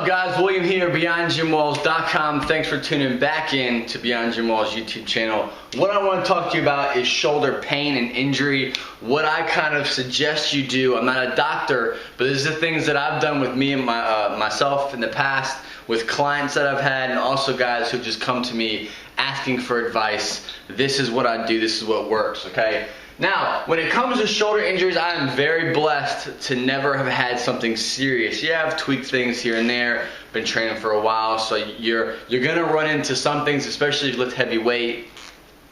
up, guys? William here, BeyondGymWalls.com. Thanks for tuning back in to Beyond Gym Walls YouTube channel. What I want to talk to you about is shoulder pain and injury. What I kind of suggest you do. I'm not a doctor, but these are the things that I've done with me and myself in the past, with clients that I've had, and also guys who just come to me asking for advice. This is what I do. This is what works. Okay. Now, when it comes to shoulder injuries, I am very blessed to never have had something serious. Yeah, I've tweaked things here and there, been training for a while, so you're gonna run into some things, especially if you lift heavy weight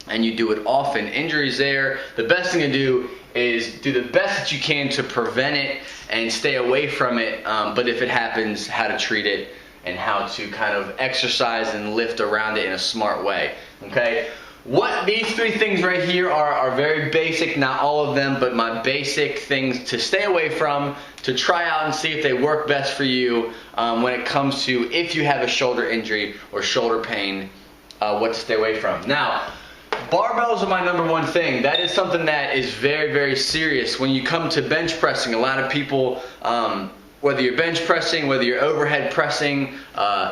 and you do it often. Injuries there, the best thing to do is do the best that you can to prevent it and stay away from it, but if it happens, how to treat it and how to kind of exercise and lift around it in a smart way, okay? What these three things right here are very basic, not all of them, but my basic things to stay away from, to try out and see if they work best for you when it comes to if you have a shoulder injury or shoulder pain, what to stay away from. Now, barbells are my number one thing. That is something that is very, very serious. When you come to bench pressing, a lot of people, whether you're bench pressing, whether you're overhead pressing,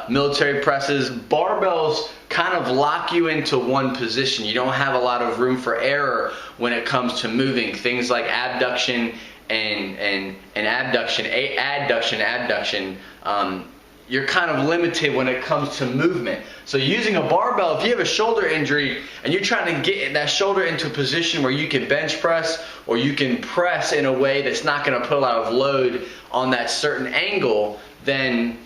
military presses, barbells kind of lock you into one position. You don't have a lot of room for error when it comes to moving. Things like abduction and adduction. You're kind of limited when it comes to movement. So using a barbell, if you have a shoulder injury and you're trying to get that shoulder into a position where you can bench press or you can press in a way that's not going to put a lot of load on that certain angle, then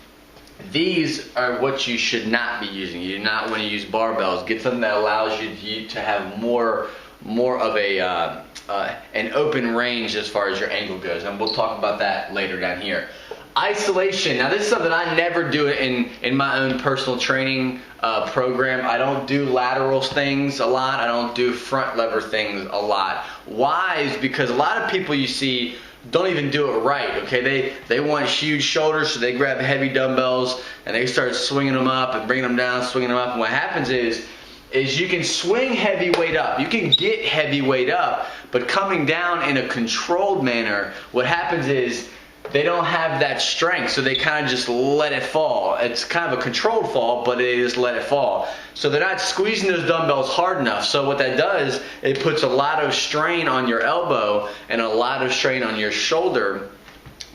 these are what you should not be using. You do not want to use barbells. Get something that allows you to have more of an open range as far as your angle goes, and we'll talk about that later down here. Isolation. Now this is something I never do in my own personal training program. I don't do lateral things a lot. I don't do front lever things a lot. Why? Is because a lot of people you see don't even do it right, okay? They want huge shoulders, so they grab heavy dumbbells and they start swinging them up and bringing them down, swinging them up, and what happens is you can swing heavy weight up. You can get heavy weight up, but coming down in a controlled manner, what happens is they don't have that strength, so they kind of just let it fall. It's kind of a controlled fall, but they just let it fall. So they're not squeezing those dumbbells hard enough. So what that does, it puts a lot of strain on your elbow and a lot of strain on your shoulder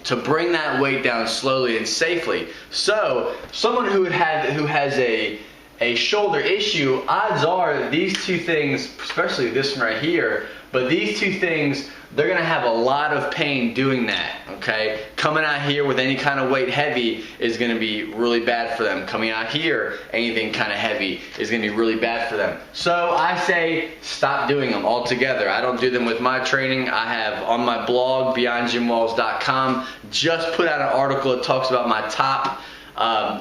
to bring that weight down slowly and safely. So someone who has a shoulder issue, odds are these two things, especially this one right here, but these two things, they're going to have a lot of pain doing that, okay? Coming out here with any kind of weight heavy is going to be really bad for them. Coming out here, anything kind of heavy is going to be really bad for them. So I say stop doing them altogether. I don't do them with my training. I have on my blog, BeyondGymWalls.com, just put out an article that talks about my top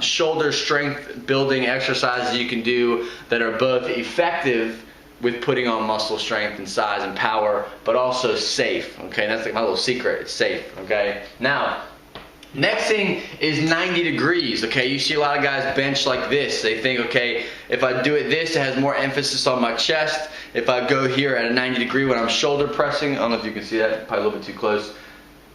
shoulder strength building exercises you can do that are both effective with putting on muscle strength and size and power, but also safe, okay? That's like my little secret, it's safe, okay? Now, next thing is 90 degrees, okay? You see a lot of guys bench like this. They think, okay, if I do it this, it has more emphasis on my chest. If I go here at a 90 degree when I'm shoulder pressing, I don't know if you can see that, probably a little bit too close.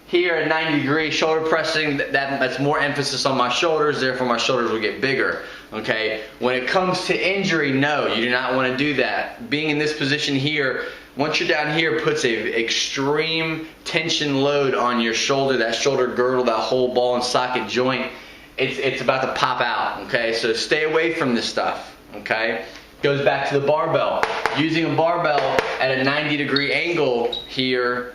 Here at 90 degree shoulder pressing, that's more emphasis on my shoulders, therefore my shoulders will get bigger, okay? When it comes to injury, no, you do not want to do that. Being in this position here, once you're down here, puts a extreme tension load on your shoulder, that shoulder girdle, that whole ball and socket joint, it's about to pop out, okay? So stay away from this stuff, okay? Goes back to the barbell. Using a barbell at a 90 degree angle here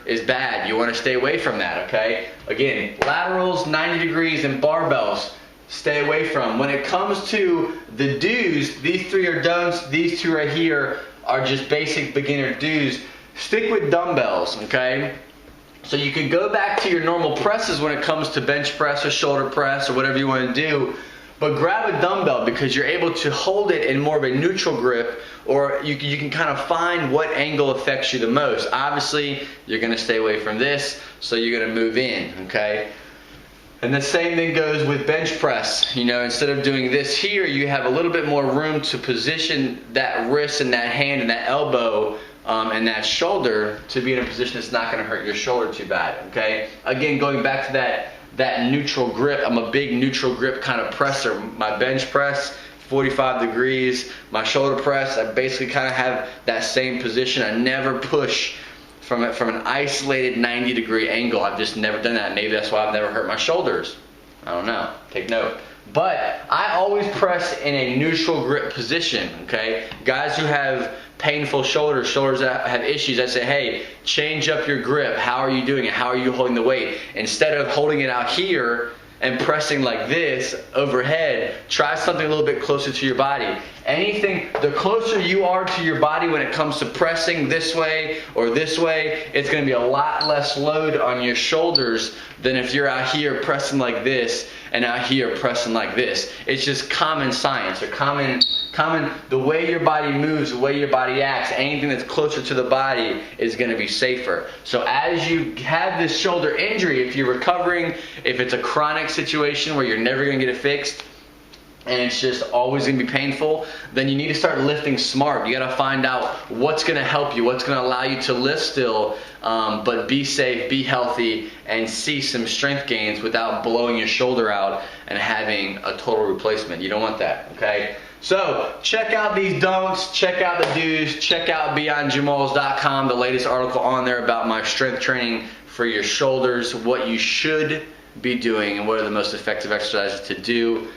is bad. You want to stay away from that, okay? Again, laterals, 90 degrees, and barbells, stay away from. When it comes to the do's, these three are don'ts. These two right here are just basic beginner do's. Stick with dumbbells, okay? So you can go back to your normal presses when it comes to bench press or shoulder press or whatever you want to do. But grab a dumbbell because you're able to hold it in more of a neutral grip, or you can kind of find what angle affects you the most. Obviously, you're going to stay away from this, so you're going to move in, okay? And the same thing goes with bench press. You know, instead of doing this here, you have a little bit more room to position that wrist and that hand and that elbow and that shoulder to be in a position that's not going to hurt your shoulder too bad, okay? Again, going back to that neutral grip. I'm a big neutral grip kind of presser. My bench press, 45 degrees. My shoulder press, I basically kind of have that same position. I never push from an isolated 90-degree angle. I've just never done that. Maybe that's why I've never hurt my shoulders. I don't know. Take note. But I always press in a neutral grip position, okay? Guys who have painful shoulders that have issues, I say, hey, change up your grip. How are you doing it? How are you holding the weight? Instead of holding it out here and pressing like this overhead, try something a little bit closer to your body. Anything, the closer you are to your body when it comes to pressing this way or this way, it's going to be a lot less load on your shoulders than if you're out here pressing like this and out here pressing like this. It's just common science, or common, the way your body moves, the way your body acts, anything that's closer to the body is going to be safer. So as you have this shoulder injury, if you're recovering, if it's a chronic situation where you're never going to get it fixed, and it's just always going to be painful, then you need to start lifting smart. You got to find out what's going to help you, what's going to allow you to lift still, but be safe, be healthy, and see some strength gains without blowing your shoulder out and having a total replacement. You don't want that, okay? So check out these don'ts, check out the do's, check out BeyondJamals.com, the latest article on there about my strength training for your shoulders, what you should be doing, and what are the most effective exercises to do,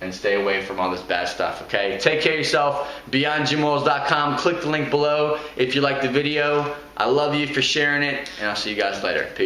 and stay away from all this bad stuff, okay? Take care of yourself. BeyondJamals.com. Click the link below if you like the video. I love you for sharing it, and I'll see you guys later. Peace.